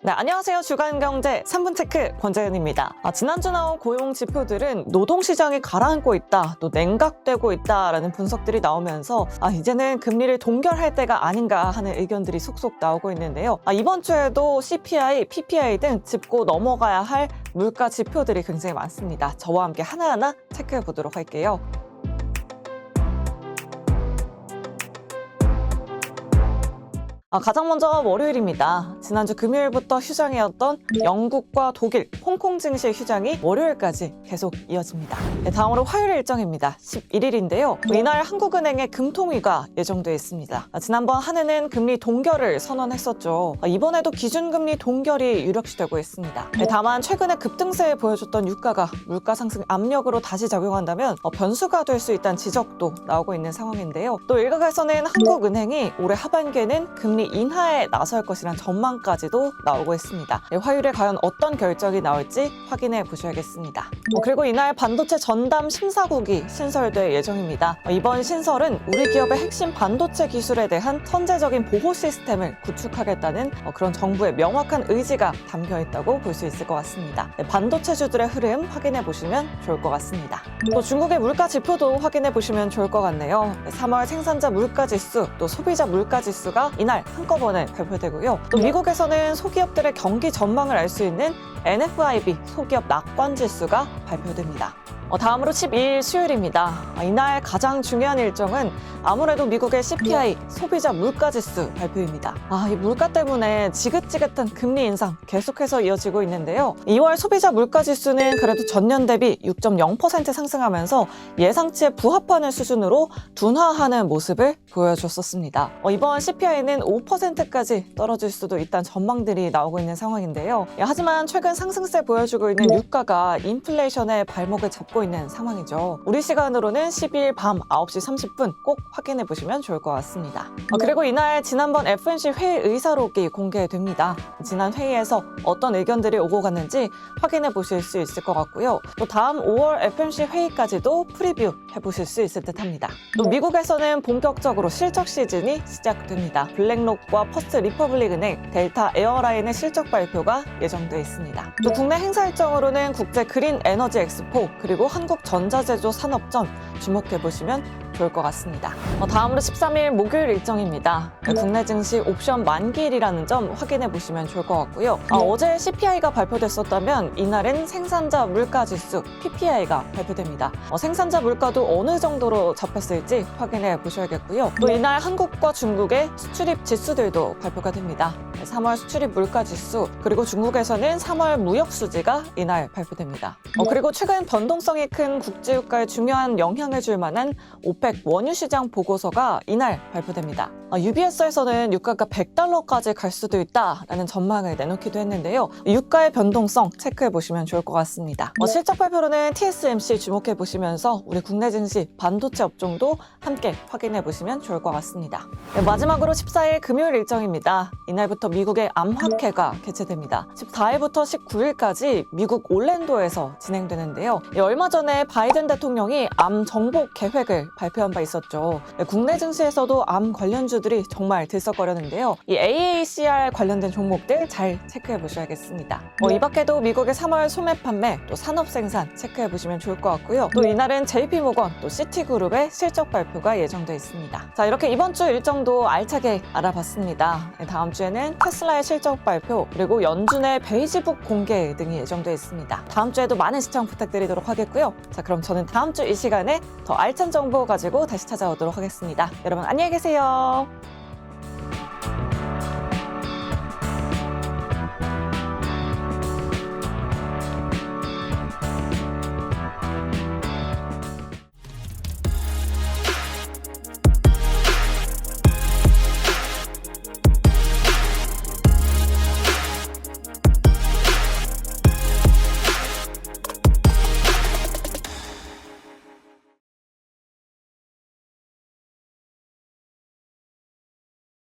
네, 안녕하세요. 주간경제 3분 체크 권재은입니다. 지난주 나온 고용 지표들은 노동시장이 가라앉고 있다, 또 냉각되고 있다라는 분석들이 나오면서 이제는 금리를 동결할 때가 아닌가 하는 의견들이 속속 나오고 있는데요. 이번 주에도 CPI, PPI 등 짚고 넘어가야 할 물가 지표들이 굉장히 많습니다. 저와 함께 하나하나 체크해 보도록 할게요. 가장 먼저 월요일입니다. 지난주 금요일부터 휴장이었던 영국과 독일, 홍콩 증시 휴장이 월요일까지 계속 이어집니다. 다음으로 화요일 일정입니다. 11일인데요. 이날 한국은행의 금통위가 예정돼 있습니다. 지난번 한 해는 금리 동결을 선언했었죠. 이번에도 기준금리 동결이 유력시되고 있습니다. 다만 최근에 급등세 보여줬던 유가가 물가 상승 압력으로 다시 작용한다면 변수가 될 수 있다는 지적도 나오고 있는 상황인데요. 또 일각에서는 한국은행이 올해 하반기에는 금리 인하에 나설 것이란 전망까지도 나오고 있습니다. 화요일에 과연 어떤 결정이 나올지 확인해 보셔야겠습니다. 그리고 이날 반도체 전담 심사국이 신설될 예정입니다. 이번 신설은 우리 기업의 핵심 반도체 기술에 대한 선제적인 보호 시스템을 구축하겠다는 그런 정부의 명확한 의지가 담겨 있다고 볼 수 있을 것 같습니다. 반도체주들의 흐름 확인해 보시면 좋을 것 같습니다. 또 중국의 물가 지표도 확인해 보시면 좋을 것 같네요. 3월 생산자 물가 지수, 또 소비자 물가 지수가 이날 한꺼번에 발표되고요. 또 미국에서는 소기업들의 경기 전망을 알 수 있는 NFIB 소기업 낙관 지수가 발표됩니다. 다음으로 12일 수요일입니다. 이날 가장 중요한 일정은 아무래도 미국의 CPI 소비자 물가지수 발표입니다. 이 물가 때문에 지긋지긋한 금리 인상 계속해서 이어지고 있는데요. 2월 소비자 물가지수는 그래도 전년 대비 6.0% 상승하면서 예상치에 부합하는 수준으로 둔화하는 모습을 보여줬었습니다. 이번 CPI는 5%까지 떨어질 수도 있다는 전망들이 나오고 있는 상황인데요. 하지만 최근 상승세 보여주고 있는 유가가 인플레이션의 발목을 잡고 있는 상황이죠. 우리 시간으로는 12일 밤 9시 30분 꼭 확인해 보시면 좋을 것 같습니다. 그리고 이날 지난번 FOMC 회의 의사록이 공개됩니다. 지난 회의에서 어떤 의견들이 오고 갔는지 확인해 보실 수 있을 것 같고요. 또 다음 5월 FOMC 회의까지도 프리뷰 해보실 수 있을 듯 합니다. 또 미국에서는 본격적으로 실적 시즌이 시작됩니다. 블랙록과 퍼스트 리퍼블릭 은행, 델타 에어라인의 실적 발표가 예정돼 있습니다. 또 국내 행사 일정으로는 국제 그린 에너지 엑스포, 그리고 한국전자제조 산업전 주목해 보시면 좋을 것 같습니다. 다음으로 13일 목요일 일정입니다. 국내 증시 옵션 만기일이라는 점 확인해 보시면 좋을 것 같고요. 어제 CPI가 발표됐었다면 이날은 생산자 물가지수 PPI가 발표됩니다. 생산자 물가도 어느 정도로 잡혔을지 확인해 보셔야겠고요. 또 이날 한국과 중국의 수출입 지수들도 발표가 됩니다. 3월 수출입 물가지수, 그리고 중국에서는 3월 무역 수지가 이날 발표됩니다. 그리고 최근 변동성이 큰 국제유가에 중요한 영향을 줄 만한 오펙 원유 시장 보고서가 이날 발표됩니다. UBS에서는 유가가 $100까지 갈 수도 있다라는 전망을 내놓기도 했는데요. 유가의 변동성 체크해 보시면 좋을 것 같습니다. 실적 발표로는 TSMC 주목해 보시면서 우리 국내 증시 반도체 업종도 함께 확인해 보시면 좋을 것 같습니다. 마지막으로 14일 금요일 일정입니다. 이날부터 미국의 암학회가 개최됩니다. 14일부터 19일까지 미국 올랜도에서 진행되는데요. 얼마 전에 바이든 대통령이 암 정복 계획을 발표한 바 있었죠. 국내 증시에서도 암 관련주들이 정말 들썩거렸는데요. 이 AACR 관련된 종목들 잘 체크해 보셔야겠습니다. 이 밖에도 미국의 3월 소매 판매, 또 산업 생산 체크해 보시면 좋을 것 같고요. 또 이날은 JP모건, 또 시티그룹의 실적 발표가 예정돼 있습니다. 자, 이렇게 이번 주 일정도 알차게 알아봤습니다. 다음 주에는 테슬라의 실적 발표, 그리고 연준의 베이지북 공개 등이 예정돼 있습니다. 다음 주에도 많은 시청 부탁드리도록 하겠고요. 자, 그럼 저는 다음 주 이 시간에 더 알찬 정보 가지고 다시 찾아오도록 하겠습니다. 여러분 안녕히 계세요.